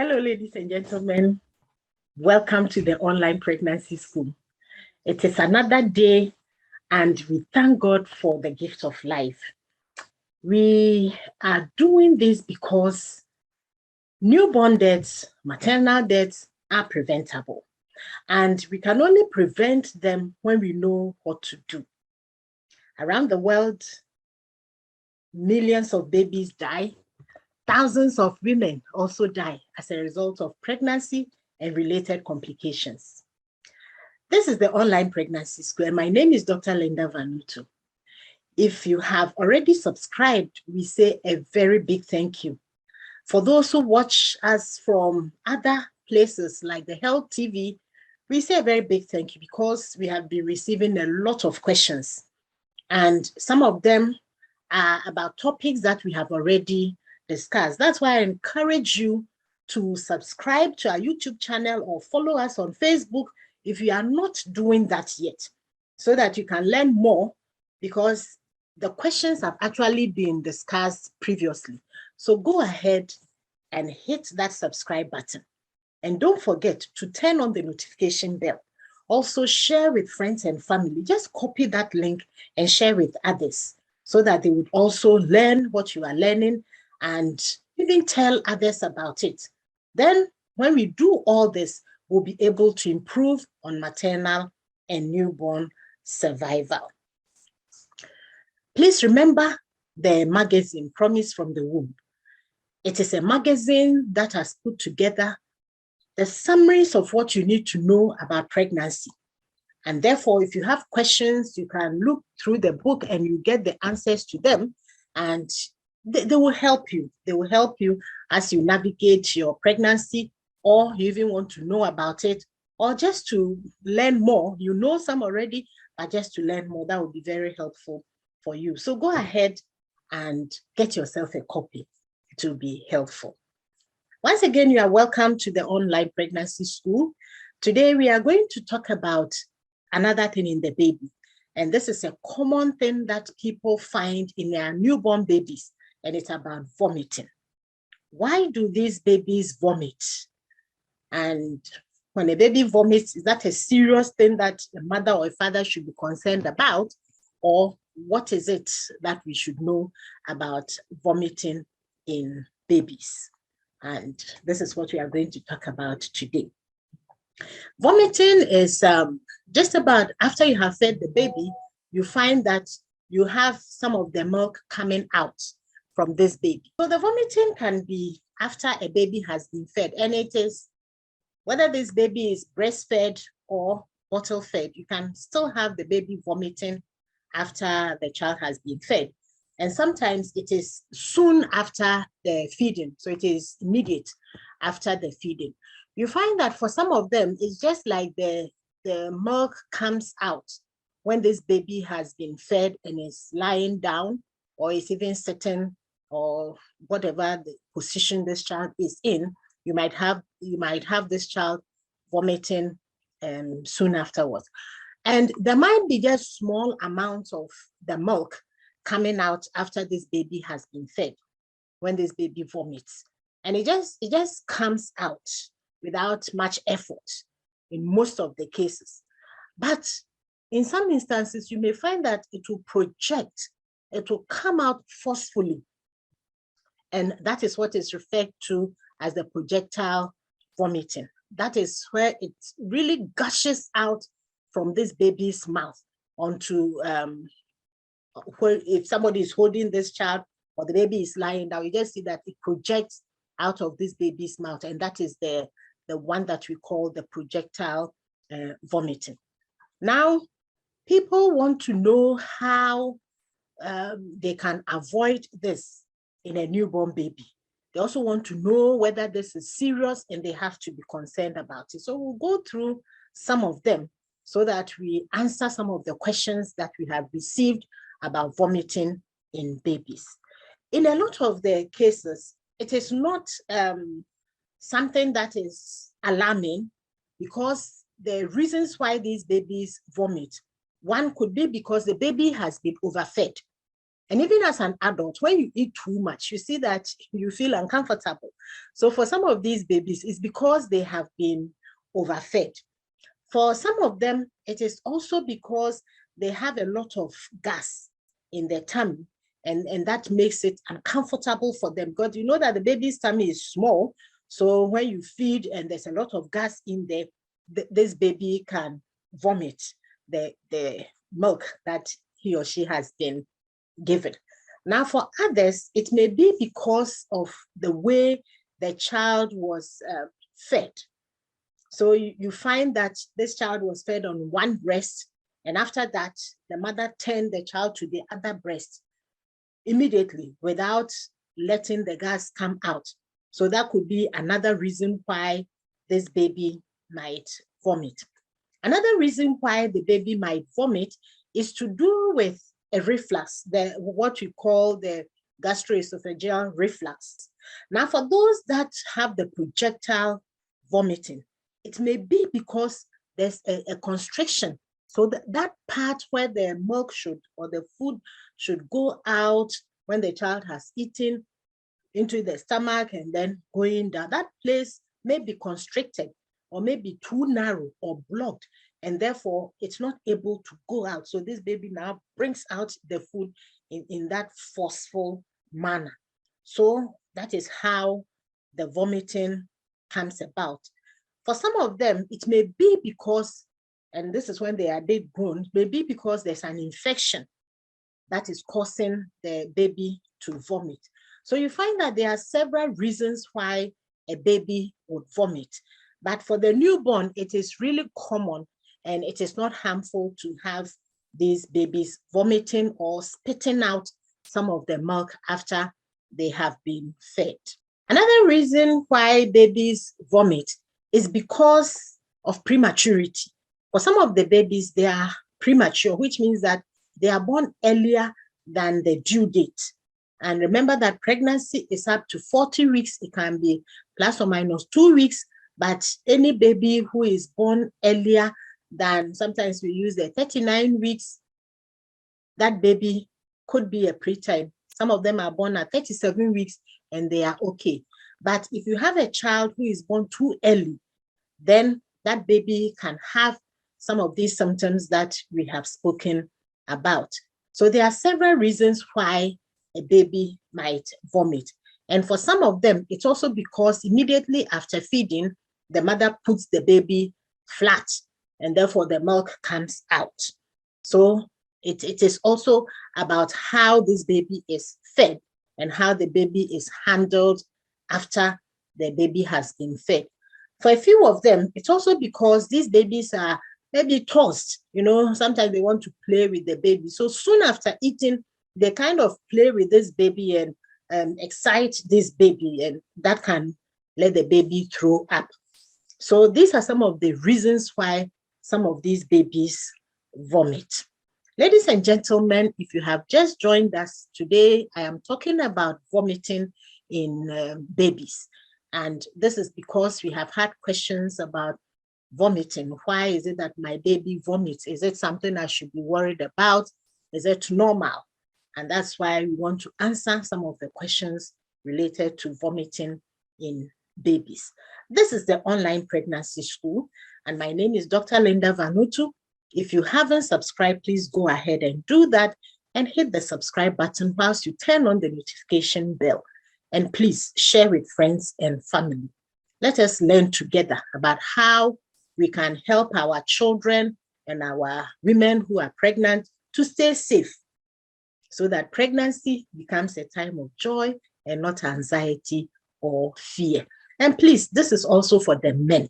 Hello, ladies and gentlemen. Welcome to the online pregnancy school. It is another day, and we thank God for the gift of life. We are doing this because newborn deaths, maternal deaths are preventable, and we can only prevent them when we know what to do. Around the world, millions of babies die. Thousands of women also die as a result of pregnancy and related complications. This is the online pregnancy school, and my name is Dr. Linda Vanutu. If you have already subscribed, we say a very big thank you. For those who watch us from other places like the Health TV, we say a very big thank you because we have been receiving a lot of questions, and some of them are about topics that we have already discussed. That's why I encourage you to subscribe to our YouTube channel or follow us on Facebook if you are not doing that yet, so that you can learn more, because the questions have actually been discussed previously. So go ahead and hit that subscribe button. And don't forget to turn on the notification bell. Also share with friends and family. Just copy that link and share with others so that they would also learn what you are learning and even tell others about it. Then when we do all this, we'll be able to improve on maternal and newborn survival. Please remember the magazine, Promise from the Womb. It is a magazine that has put together the summaries of what you need to know about pregnancy. And therefore, if you have questions, you can look through the book and you get the answers to them, and they will help you. They will help you as you navigate your pregnancy, or you even want to know about it, or just to learn more. You know some already, but just to learn more, that would be very helpful for you. So go ahead and get yourself a copy. It will be helpful. Once again, you are welcome to the online pregnancy school. Today, we are going to talk about another thing in the baby. And this is a common thing that people find in their newborn babies, and it's about vomiting. Why do these babies vomit? And when a baby vomits, is that a serious thing that a mother or a father should be concerned about? Or what is it that we should know about vomiting in babies? And this is what we are going to talk about today. Vomiting is just about after you have fed the baby, you find that you have some of the milk coming out from this baby. So the vomiting can be after a baby has been fed, and it is whether this baby is breastfed or bottle fed, you can still have the baby vomiting after the child has been fed. And sometimes it is soon after the feeding, so it is immediate after the feeding. You find that for some of them, it's just like the milk comes out when this baby has been fed and is lying down, or is even sitting, or whatever the position this child is in. You might have this child vomiting soon afterwards. And there might be just small amounts of the milk coming out after this baby has been fed when this baby vomits. And it just comes out without much effort in most of the cases. But in some instances, you may find that it will project, it will come out forcefully. And that is what is referred to as the projectile vomiting. That is where it really gushes out from this baby's mouth onto where if somebody is holding this child or the baby is lying down, you just see that it projects out of this baby's mouth, and that is the one that we call the projectile vomiting. Now, people want to know how they can avoid this in a newborn baby. They also want to know whether this is serious and they have to be concerned about it. So we'll go through some of them so that we answer some of the questions that we have received about vomiting in babies. In a lot of the cases, it is not something that is alarming, because the reasons why these babies vomit, one could be because the baby has been overfed. And even as an adult, when you eat too much, you see that you feel uncomfortable. So for some of these babies, it's because they have been overfed. For some of them, it is also because they have a lot of gas in their tummy, and that makes it uncomfortable for them, because you know that the baby's tummy is small. So when you feed and there's a lot of gas in there, this baby can vomit the milk that he or she has been given. Now, for others, it may be because of the way the child was fed. So you find that this child was fed on one breast, and after that, the mother turned the child to the other breast immediately without letting the gas come out. So that could be another reason why this baby might vomit. Another reason why the baby might vomit is to do with a reflux, what we call the gastroesophageal reflux. Now, for those that have the projectile vomiting, it may be because there's a constriction. So that part where the milk should, or the food should go out when the child has eaten into the stomach and then going down, that place may be constricted or may be too narrow or blocked, and therefore it's not able to go out. So this baby now brings out the food in that forceful manner. So that is how the vomiting comes about. For some of them, it may be because, and this is when they are dead grown, maybe because there's an infection that is causing the baby to vomit. So you find that there are several reasons why a baby would vomit. But for the newborn, it is really common, and it is not harmful to have these babies vomiting or spitting out some of the milk after they have been fed. Another reason why babies vomit is because of prematurity. For some of the babies, they are premature, which means that they are born earlier than the due date. And remember that pregnancy is up to 40 weeks. It can be plus or minus 2 weeks, but any baby who is born earlier than, sometimes we use the 39 weeks, that baby could be a preterm. Some of them are born at 37 weeks and they are okay. But if you have a child who is born too early, then that baby can have some of these symptoms that we have spoken about. So there are several reasons why a baby might vomit. And for some of them, it's also because immediately after feeding, the mother puts the baby flat, and therefore the milk comes out. So it is also about how this baby is fed and how the baby is handled after the baby has been fed. For a few of them, it's also because these babies are maybe tossed. Sometimes they want to play with the baby. So soon after eating, they kind of play with this baby and excite this baby, and that can let the baby throw up. So these are some of the reasons why some of these babies vomit. Ladies and gentlemen, if you have just joined us today, I am talking about vomiting in babies. And this is because we have had questions about vomiting. Why is it that my baby vomits? Is it something I should be worried about? Is it normal? And that's why we want to answer some of the questions related to vomiting in babies. This is the online pregnancy school, and my name is Dr. Linda Vanutu. If you haven't subscribed, please go ahead and do that and hit the subscribe button whilst you turn on the notification bell. And please share with friends and family. Let us learn together about how we can help our children and our women who are pregnant to stay safe, so that pregnancy becomes a time of joy and not anxiety or fear. And please, this is also for the men.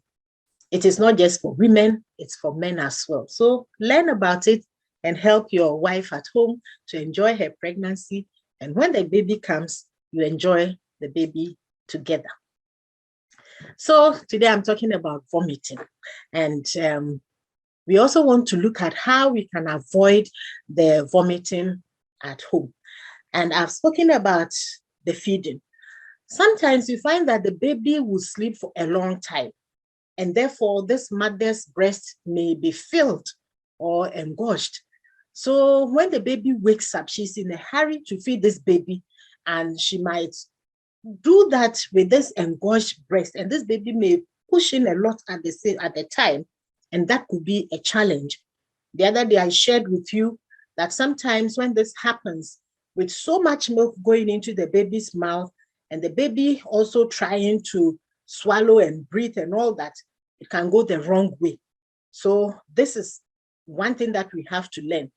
It is not just for women, it's for men as well. So learn about it and help your wife at home to enjoy her pregnancy. And when the baby comes, you enjoy the baby together. So today I'm talking about vomiting. And we also want to look at how we can avoid the vomiting at home. And I've spoken about the feeding. Sometimes you find that the baby will sleep for a long time, and therefore this mother's breast may be filled or engorged. So when the baby wakes up, she's in a hurry to feed this baby, and she might do that with this engorged breast, and this baby may push in a lot at the time, and that could be a challenge. The other day I shared with you that sometimes when this happens, with so much milk going into the baby's mouth, and the baby also trying to swallow and breathe and all that, it can go the wrong way. So this is one thing that we have to learn.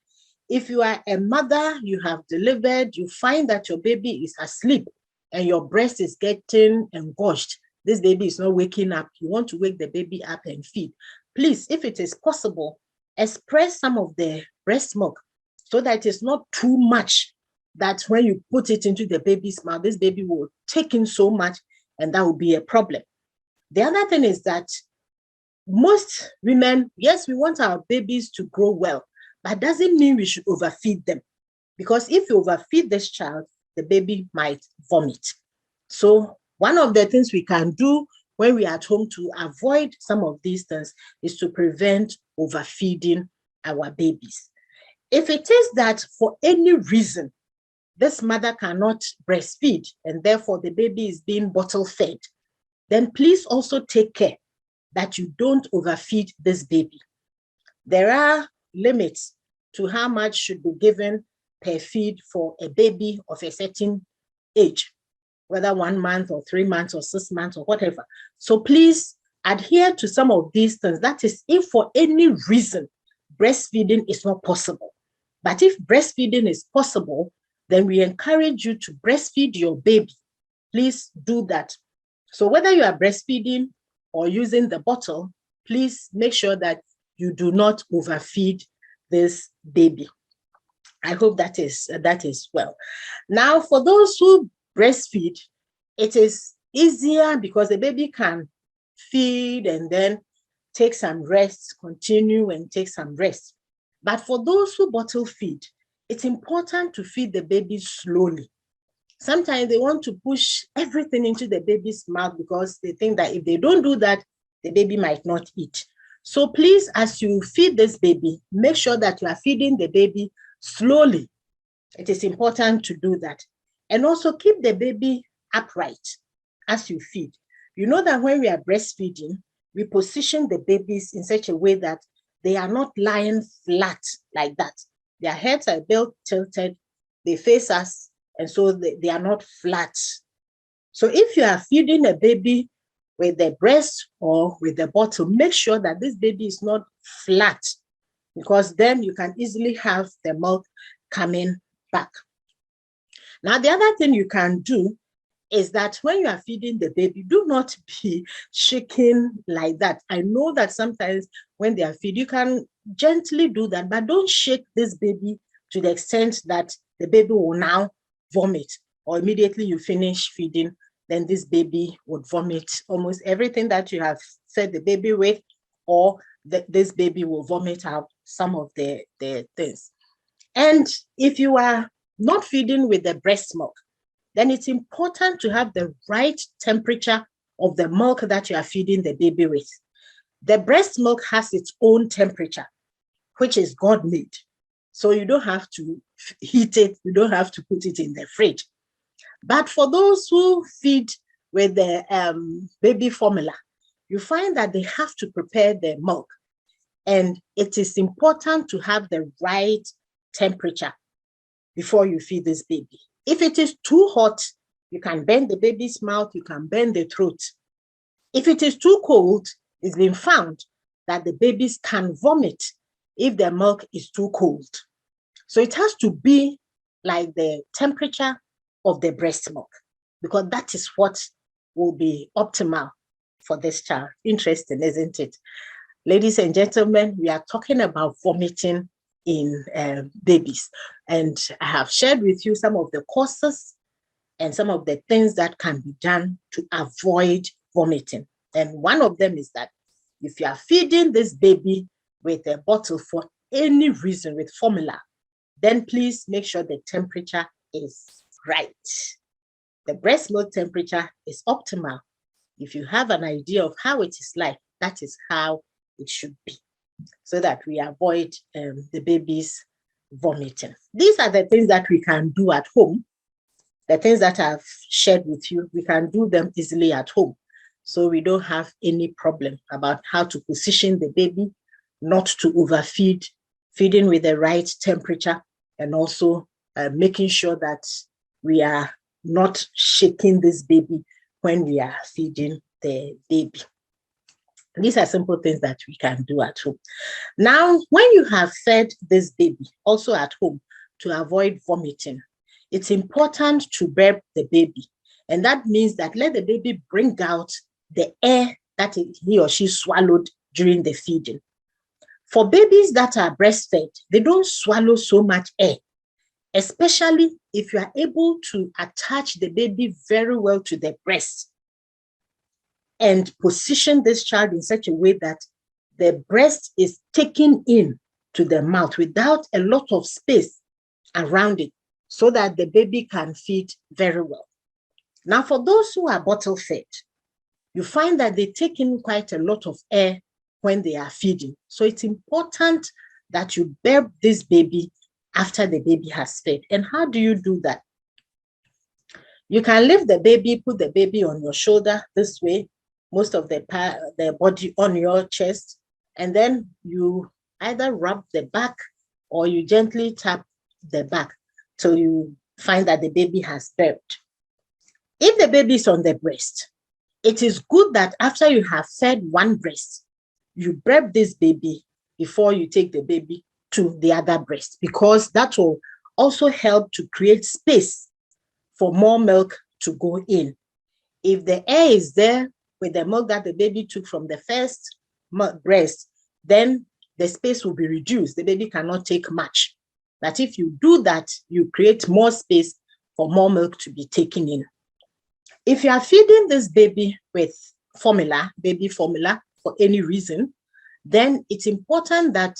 If you are a mother, you have delivered, you find that your baby is asleep and your breast is getting engorged, this baby is not waking up, you want to wake the baby up and feed, please, if it is possible, express some of the breast milk so that it's not too much that when you put it into the baby's mouth, this baby will take in so much, and that will be a problem. The other thing is that most women, yes, we want our babies to grow well, but doesn't mean we should overfeed them. Because if you overfeed this child, the baby might vomit. So one of the things we can do when we are at home to avoid some of these things is to prevent overfeeding our babies. If it is that for any reason, this mother cannot breastfeed and therefore the baby is being bottle fed, then please also take care that you don't overfeed this baby. There are limits to how much should be given per feed for a baby of a certain age, whether 1 month or 3 months or 6 months or whatever. So please adhere to some of these things. That is, if for any reason breastfeeding is not possible. But if breastfeeding is possible, then we encourage you to breastfeed your baby. Please do that. So whether you are breastfeeding or using the bottle, please make sure that you do not overfeed this baby. I hope that is well. Now, for those who breastfeed, it is easier because the baby can feed and then take some rest, continue and take some rest. But for those who bottle feed, it's important to feed the baby slowly. Sometimes they want to push everything into the baby's mouth because they think that if they don't do that, the baby might not eat. So please, as you feed this baby, make sure that you are feeding the baby slowly. It is important to do that. And also keep the baby upright as you feed. You know that when we are breastfeeding, we position the babies in such a way that they are not lying flat like that. Their heads are well tilted, they face us, and so they are not flat. So if you are feeding a baby with the breast or with the bottle, make sure that this baby is not flat, because then you can easily have the milk coming back. Now, the other thing you can do is that when you are feeding the baby, do not be shaking like that. I know that sometimes when they are feeding, you can gently do that, but don't shake this baby to the extent that the baby will now vomit, or immediately you finish feeding, then this baby would vomit almost everything that you have fed the baby with, or this baby will vomit out some of the things. And if you are not feeding with the breast milk, then it's important to have the right temperature of the milk that you are feeding the baby with. The breast milk has its own temperature, which is God-made. So you don't have to heat it, you don't have to put it in the fridge. But for those who feed with the baby formula, you find that they have to prepare the milk. And it is important to have the right temperature before you feed this baby. If it is too hot, you can bend the baby's mouth, you can bend the throat. If it is too cold, it's been found that the babies can vomit if the milk is too cold. So it has to be like the temperature of the breast milk, because that is what will be optimal for this child. Interesting, isn't it? Ladies and gentlemen, we are talking about vomiting in babies. And I have shared with you some of the causes and some of the things that can be done to avoid vomiting. And one of them is that if you are feeding this baby with a bottle for any reason, with formula, then please make sure the temperature is right. The breast milk temperature is optimal. If you have an idea of how it is like, that is how it should be, so that we avoid the babies vomiting. These are the things that we can do at home. The things that I've shared with you, we can do them easily at home. So we don't have any problem about how to position the baby, not to overfeed, feeding with the right temperature, and also making sure that we are not shaking this baby when we are feeding the baby. These are simple things that we can do at home. Now, when you have fed this baby, also at home, to avoid vomiting, it's important to burp the baby. And that means that let the baby bring out the air that he or she swallowed during the feeding. For babies that are breastfed, they don't swallow so much air, especially if you are able to attach the baby very well to the breast and position this child in such a way that the breast is taken in to the mouth without a lot of space around it, so that the baby can feed very well. Now, for those who are bottle fed, you find that they take in quite a lot of air when they are feeding. So it's important that you burp this baby after the baby has fed. And how do you do that? You can lift the baby, put the baby on your shoulder this way, most of the body on your chest, and then you either rub the back or you gently tap the back till you find that the baby has burped. If the baby is on the breast, it is good that after you have fed one breast, you burp this baby before you take the baby to the other breast, because that will also help to create space for more milk to go in. If the air is there with the milk that the baby took from the first breast, then the space will be reduced. The baby cannot take much. But if you do that, you create more space for more milk to be taken in. If you are feeding this baby with formula, baby formula, for any reason, then it's important that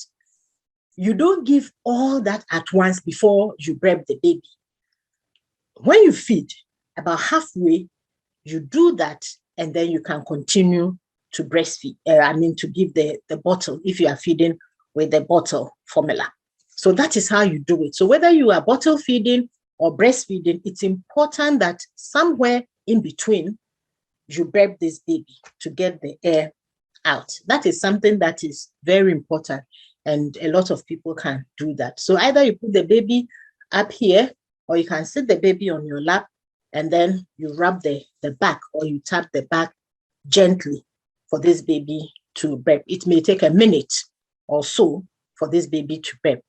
you don't give all that at once before you burp the baby. When you feed, about halfway, you do that, and then you can continue to breastfeed, to give the bottle if you are feeding with the bottle formula. So that is how you do it. So whether you are bottle feeding or breastfeeding, it's important that somewhere in between, you burp this baby to get the air out. That is something that is very important, and a lot of people can do that. So either you put the baby up here, or you can sit the baby on your lap, and then you rub the back, or you tap the back gently for this baby to burp. It may take a minute or so for this baby to burp.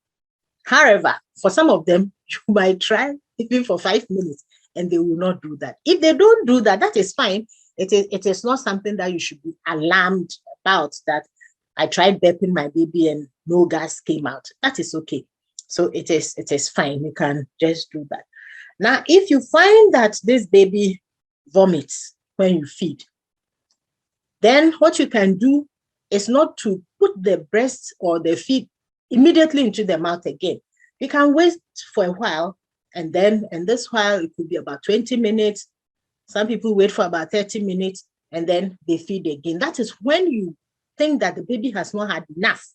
However, for some of them, you might try even for 5 minutes and they will not do that. If they don't do that, that is fine. It is not something that you should be alarmed about, that I tried burping my baby and no gas came out. That is okay. So it is fine. You can just do that. Now, if you find that this baby vomits when you feed, then what you can do is not to put the breast or the feed immediately into the mouth again. You can wait for a while, and this while it could be about 20 minutes. Some people wait for about 30 minutes, and then they feed again. That is when you think that the baby has not had enough,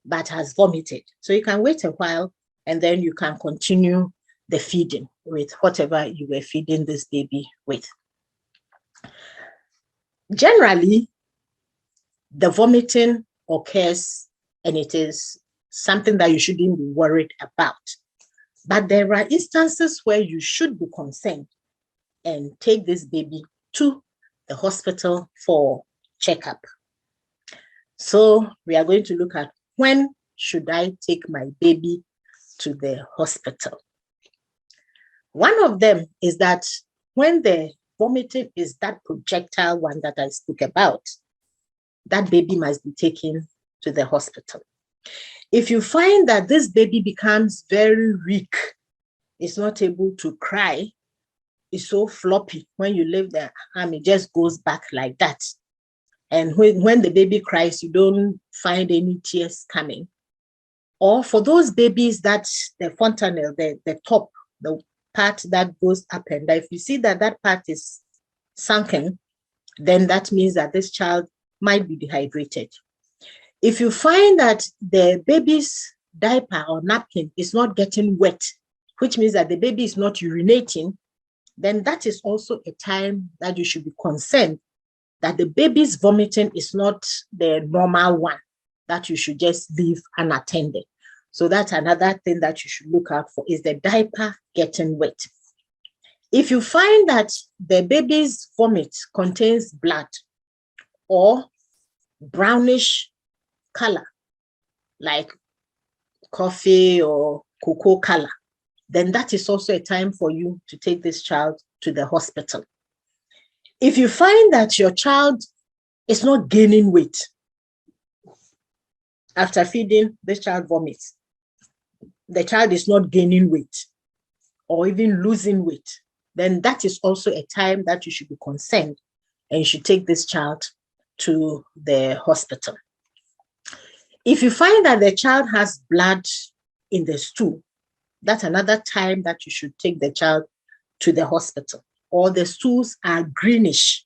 but has vomited. So you can wait a while, and then you can continue the feeding with whatever you were feeding this baby with. Generally, the vomiting occurs, and it is something that you shouldn't be worried about. But there are instances where you should be concerned and take this baby to the hospital for checkup. So we are going to look at, when should I take my baby to the hospital? One of them is that when the vomiting is that projectile one that I spoke about, that baby must be taken to the hospital. If you find that this baby becomes very weak, is not able to cry, is so floppy, when you leave the arm, it just goes back like that. And when the baby cries, you don't find any tears coming. Or for those babies that the fontanelle, the top, the part that goes up and down, if you see that that part is sunken, then that means that this child might be dehydrated. If you find that the baby's diaper or napkin is not getting wet, which means that the baby is not urinating, then that is also a time that you should be concerned that the baby's vomiting is not the normal one, that you should just leave unattended. So that's another thing that you should look out for, is the diaper getting wet. If you find that the baby's vomit contains blood or brownish color, like coffee or cocoa color, then that is also a time for you to take this child to the hospital. If you find that your child is not gaining weight after feeding, this child vomits, the child is not gaining weight or even losing weight, then that is also a time that you should be concerned and you should take this child to the hospital. If you find that the child has blood in the stool, that's another time that you should take the child to the hospital. Or the stools are greenish,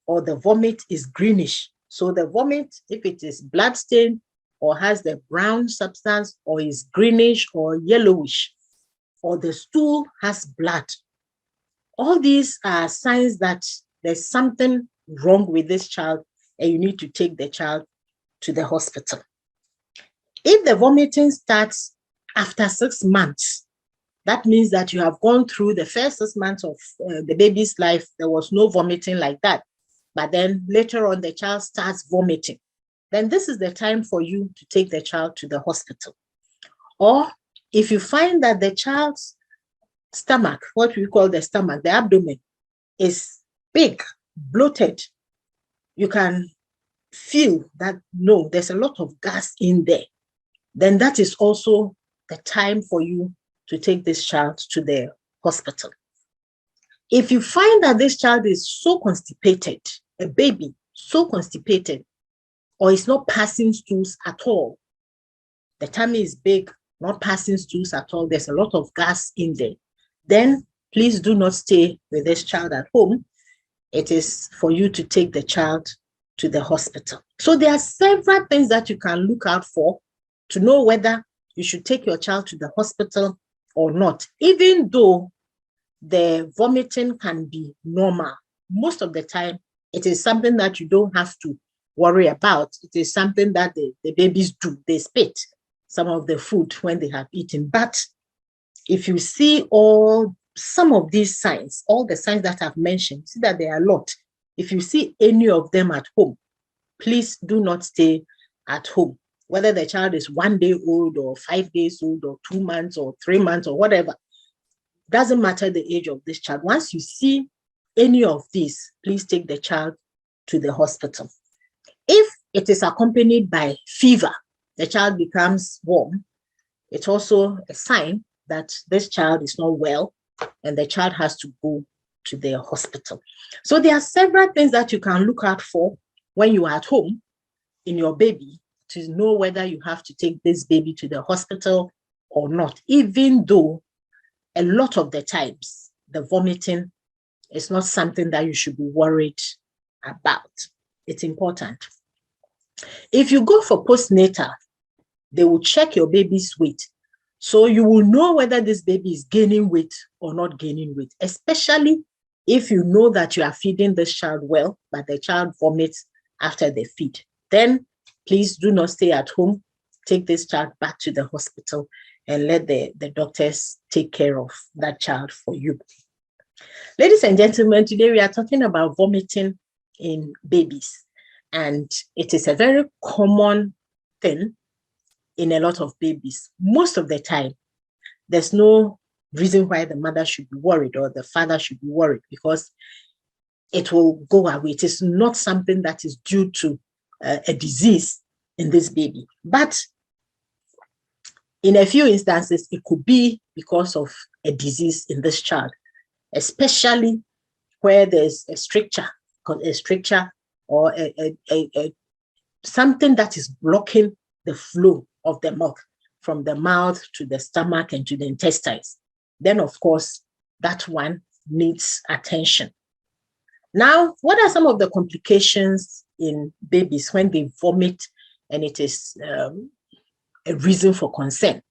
or the vomit is greenish. So the vomit, if it is bloodstained or has the brown substance or is greenish or yellowish, or the stool has blood, all these are signs that there's something wrong with this child and you need to take the child to the hospital. If the vomiting starts after 6 months, that means that you have gone through the first 6 months of the baby's life, there was no vomiting like that. But then later on, the child starts vomiting. Then this is the time for you to take the child to the hospital. Or if you find that the child's stomach, what we call the stomach, the abdomen, is big, bloated, you can feel that, no, there's a lot of gas in there, then that is also the time for you to take this child to the hospital. If you find that this child is so constipated, a baby so constipated, or is not passing stools at all, the tummy is big, not passing stools at all, there's a lot of gas in there, then please do not stay with this child at home. It is for you to take the child to the hospital. So there are several things that you can look out for to know whether you should take your child to the hospital or not. Even though the vomiting can be normal, most of the time it is something that you don't have to worry about. It is something that the babies do. They spit some of the food when they have eaten. But if you see some of these signs, all the signs that I've mentioned, see that there are a lot. If you see any of them at home, please do not stay at home. Whether the child is 1 day old or 5 days old or 2 months or 3 months or whatever, doesn't matter the age of this child. Once you see any of these, please take the child to the hospital. If it is accompanied by fever, the child becomes warm, it's also a sign that this child is not well and the child has to go to the hospital. So there are several things that you can look out for when you are at home in your baby to know whether you have to take this baby to the hospital or not, even though a lot of the times the vomiting is not something that you should be worried about. It's important. If you go for postnatal, they will check your baby's weight. So you will know whether this baby is gaining weight or not gaining weight, especially if you know that you are feeding this child well, but the child vomits after they feed. Then please do not stay at home. Take this child back to the hospital and let the doctors take care of that child for you. Ladies and gentlemen, today we are talking about vomiting in babies. And it is a very common thing in a lot of babies. Most of the time, there's no reason why the mother should be worried or the father should be worried, because it will go away. It is not something that is due to a disease in this baby. But in a few instances, it could be because of a disease in this child, especially where there's a stricture or something that is blocking the flow of the milk from the mouth to the stomach and to the intestines. Then, of course, that one needs attention. Now, what are some of the complications in babies when they vomit and it is a reason for concern.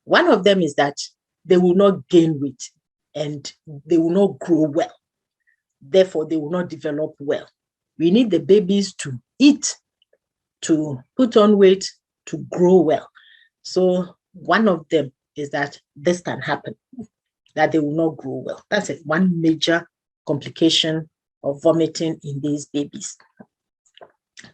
One of them is that they will not gain weight and they will not grow well. Therefore, they will not develop well. We need the babies to eat, to put on weight, to grow well. So one of them is that this can happen, that they will not grow well. That's one major complication of vomiting in these babies.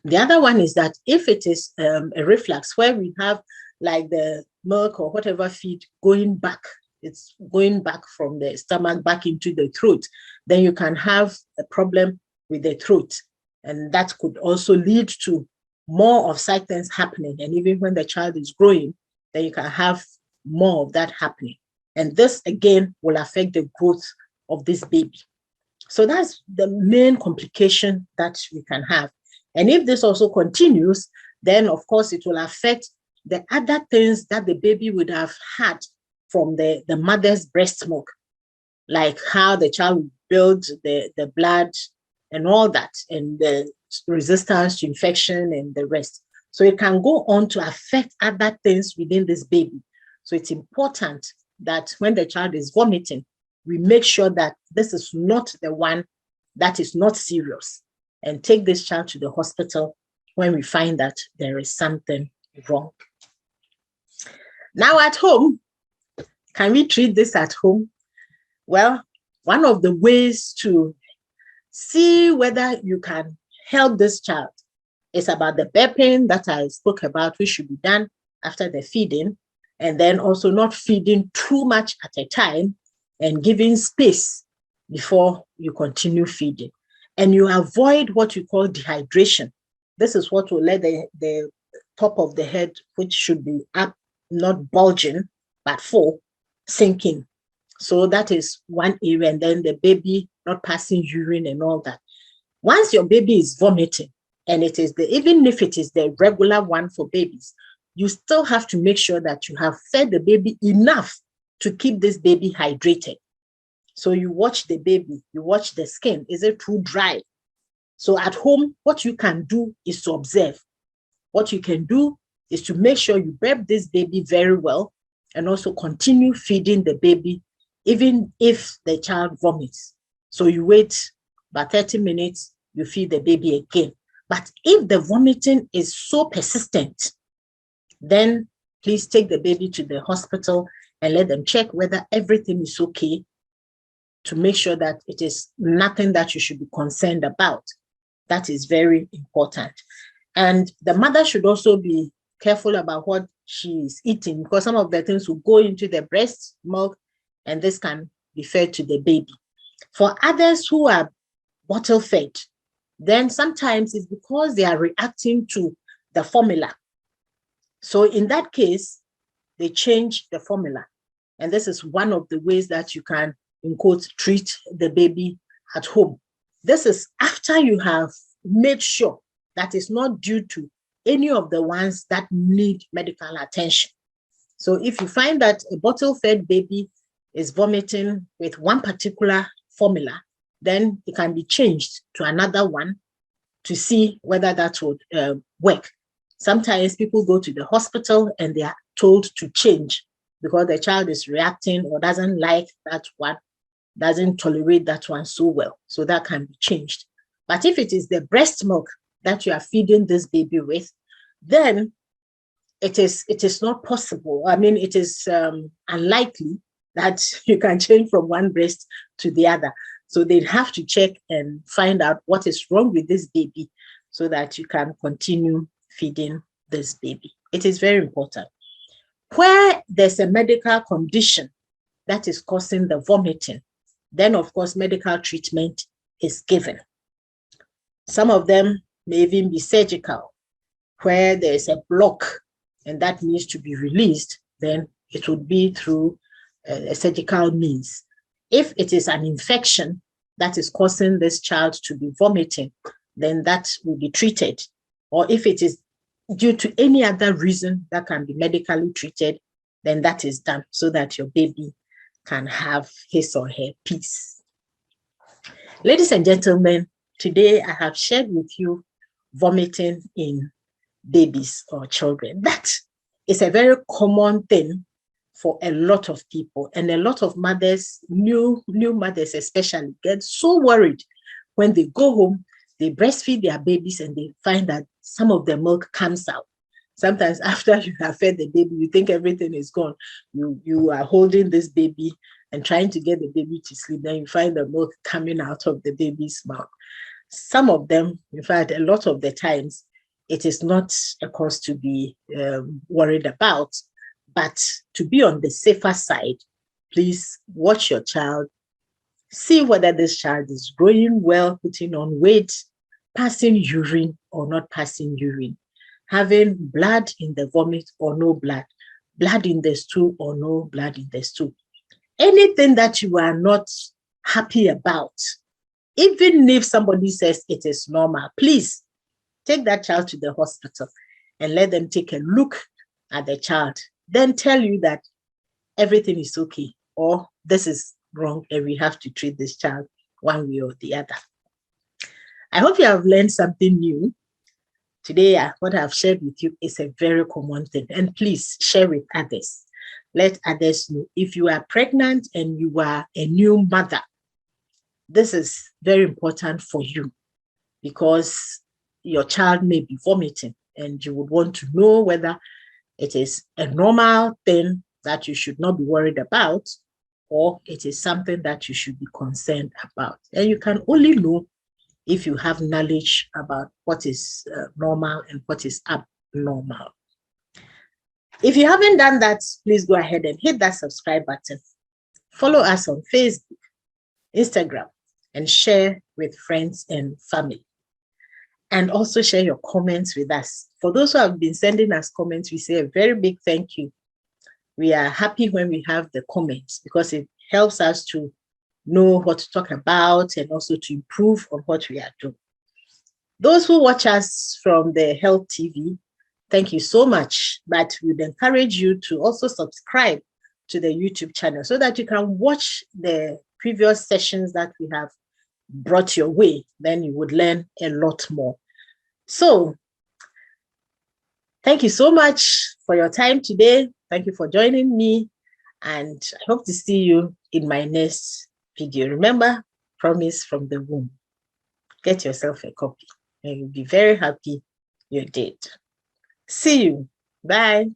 The other one is that if it is a reflux where we have like the milk or whatever feed going back, it's going back from the stomach back into the throat, then you can have a problem with the throat. And that could also lead to more of such things happening. And even when the child is growing, then you can have more of that happening. And this, again, will affect the growth of this baby. So that's the main complication that we can have. And if this also continues, then, of course, it will affect the other things that the baby would have had from the mother's breast milk, like how the child builds the blood and all that, and the resistance to infection and the rest. So it can go on to affect other things within this baby. So it's important that when the child is vomiting, we make sure that this is not the one that is not serious, and take this child to the hospital when we find that there is something wrong. Now at home, can we treat this at home? Well, one of the ways to see whether you can help this child is about the burping that I spoke about, which should be done after the feeding, and then also not feeding too much at a time and giving space before you continue feeding. And you avoid what you call dehydration. This is what will let the top of the head, which should be up, not bulging, but full, sinking. So that is one area. And then the baby not passing urine and all that. Once your baby is vomiting, and it is even if it is the regular one for babies, you still have to make sure that you have fed the baby enough to keep this baby hydrated. So you watch the baby, you watch the skin. Is it too dry? So at home, what you can do is to observe. What you can do is to make sure you burp this baby very well and also continue feeding the baby, even if the child vomits. So you wait about 30 minutes, you feed the baby again. But if the vomiting is so persistent, then please take the baby to the hospital and let them check whether everything is okay, to make sure that it is nothing that you should be concerned about. That is very important. And the mother should also be careful about what she is eating, because some of the things will go into the breast milk and this can be fed to the baby. For others who are bottle fed, then sometimes it's because they are reacting to the formula. So in that case, they change the formula. And this is one of the ways that you can, in quotes, treat the baby at home. This is after you have made sure that it's not due to any of the ones that need medical attention. So if you find that a bottle-fed baby is vomiting with one particular formula, then it can be changed to another one to see whether that would work. Sometimes people go to the hospital and they are told to change because the child is reacting or doesn't like that one, doesn't tolerate that one so well. So that can be changed. But if it is the breast milk that you are feeding this baby with, then it is not possible. I mean, it is unlikely that you can change from one breast to the other. So they'd have to check and find out what is wrong with this baby so that you can continue feeding this baby. It is very important. Where there's a medical condition that is causing the vomiting, then of course medical treatment is given. Some of them may even be surgical, where there's a block and that needs to be released, then it would be through a surgical means. If it is an infection that is causing this child to be vomiting, then that will be treated. Or if it is due to any other reason that can be medically treated, then that is done so that your baby can have his or her peace. Ladies and gentlemen, today I have shared with you vomiting in babies or children. But It's a very common thing for a lot of people, and a lot of mothers, new mothers especially, get so worried when they go home, they breastfeed their babies, and they find that some of the milk comes out. Sometimes after you have fed the baby, you think everything is gone. You are holding this baby and trying to get the baby to sleep. Then you find the milk coming out of the baby's mouth. Some of them, in fact, a lot of the times, it is not a cause to be worried about, but to be on the safer side, please watch your child, see whether this child is growing well, putting on weight, passing urine or not passing urine, having blood in the vomit or no blood, blood in the stool or no blood in the stool. Anything that you are not happy about, even if somebody says it is normal, please take that child to the hospital and let them take a look at the child, then tell you that everything is okay, or this is wrong and we have to treat this child one way or the other. I hope you have learned something new. Today, what I've shared with you is a very common thing, and please share with others. Let others know. If you are pregnant and you are a new mother, this is very important for you, because your child may be vomiting and you would want to know whether it is a normal thing that you should not be worried about, or it is something that you should be concerned about. And you can only know if you have knowledge about what is normal and what is abnormal. If you haven't done that, please go ahead and hit that subscribe button. Follow us on Facebook, Instagram, and share with friends and family. And also share your comments with us. For those who have been sending us comments, we say a very big thank you. We are happy when we have the comments, because it helps us to know what to talk about and also to improve on what we are doing. Those who watch us from the Health TV, thank you so much. But we'd encourage you to also subscribe to the YouTube channel so that you can watch the previous sessions that we have brought your way. Then you would learn a lot more. So, thank you so much for your time today. Thank you for joining me, and I hope to see you in my next video. Remember, promise from the womb. Get yourself a copy and you'll be very happy you did. See you. Bye.